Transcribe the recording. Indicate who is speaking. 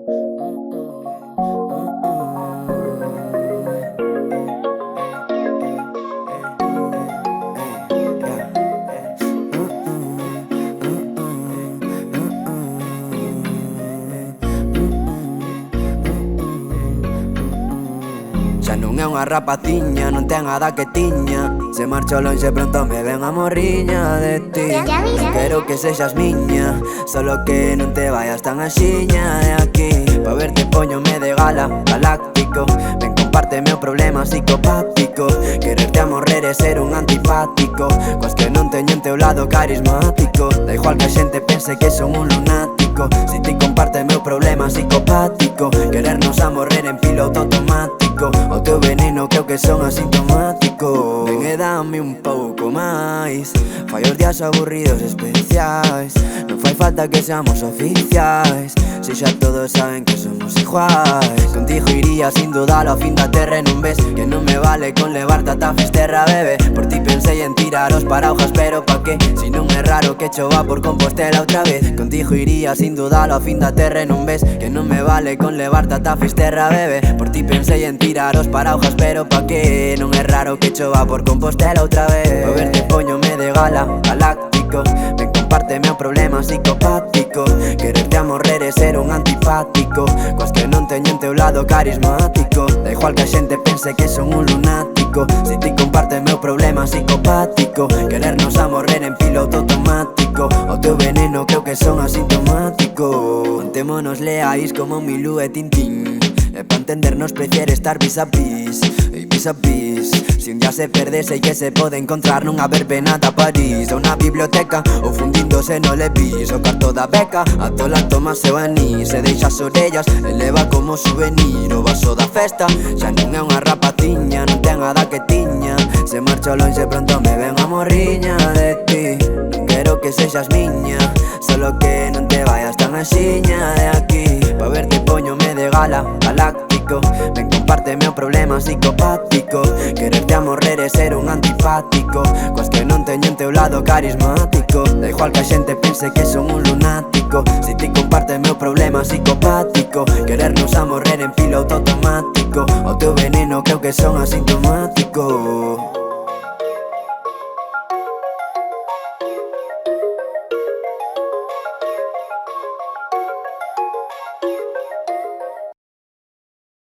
Speaker 1: Xa non é unha rapaciña, non ten a da que tiña. Se marcho lonxe pronto me ven a morriña de ti. Non quero que sexas miña, solo que non te vayas tan axiña de aquí. Pa verte poñome de gala, galáctico. Ven compárteme o problema psicopático. Quererte a morrer é ser un antipático, coas que non teño en teu lado carismático. Da igual que a xente pense que son un lunático, si ti compárteme o problema psicopático. Querernos a morrer en piloto automático, o teu veneno creo que son asintomático. Ven e dame un pouco máis, fai os días aburridos especiais. Non fai falta que seamos oficiais, se xa todos saben que somos iguais. Contigo iría sin dudalo a fin da terra e non ves que non me vale con levarte ata Fisterra, bebe. Por ti pensei en tirar os paraujas, pero pa que? Si non é raro que chova por Compostela outra vez. Contigo iría sin dudalo a fin da terra e non ves que non me vale con levarte ata Fisterra, bebe. Por ti pensei en tirar os paraujas, pero pa que? Non é raro que chova por Compostela outra vez. Pa verte poñome de gala, galáctico. Ven compárteme o problema psicopático. Quererte a morrer é ser un antipático, coas que non teño en teu lado carismático. Da igual que a xente pense que son un lunático, si ti compárteme o problema psicopático. Querernos a morrer en piloto automático, o teu veneno creo que son asintomático. Mantémonos leais como Milú e Tintín, e pa entendernos prefiere estar vis a vis, vis a vis. Si un día se perde sei que se pode encontrar nunha verbenada a París, ou na biblioteca, ou fundíndose no Levis. O carto da beca, a tola toma seu anís, e deixa as orellas, eleva como souvenir. O vaso da festa, xa non é unha rapaciña, non ten a da que tiña. Se marcho lonxe pronto me ven a morriña de ti. Non quero que sexas miña, solo que non te vayas tan axiña de aquí. Pa verte poñome de gala, galáctico. Ven compárteme o problema psicopático. Quererte a morrer é ser un antipático, coas que non teño en teu lado carismático. Da igual que a xente pense que son un lunático, si ti compárteme o problema psicopático. Querernos a morrer en piloto automático, o teu veneno creo que son asintomático.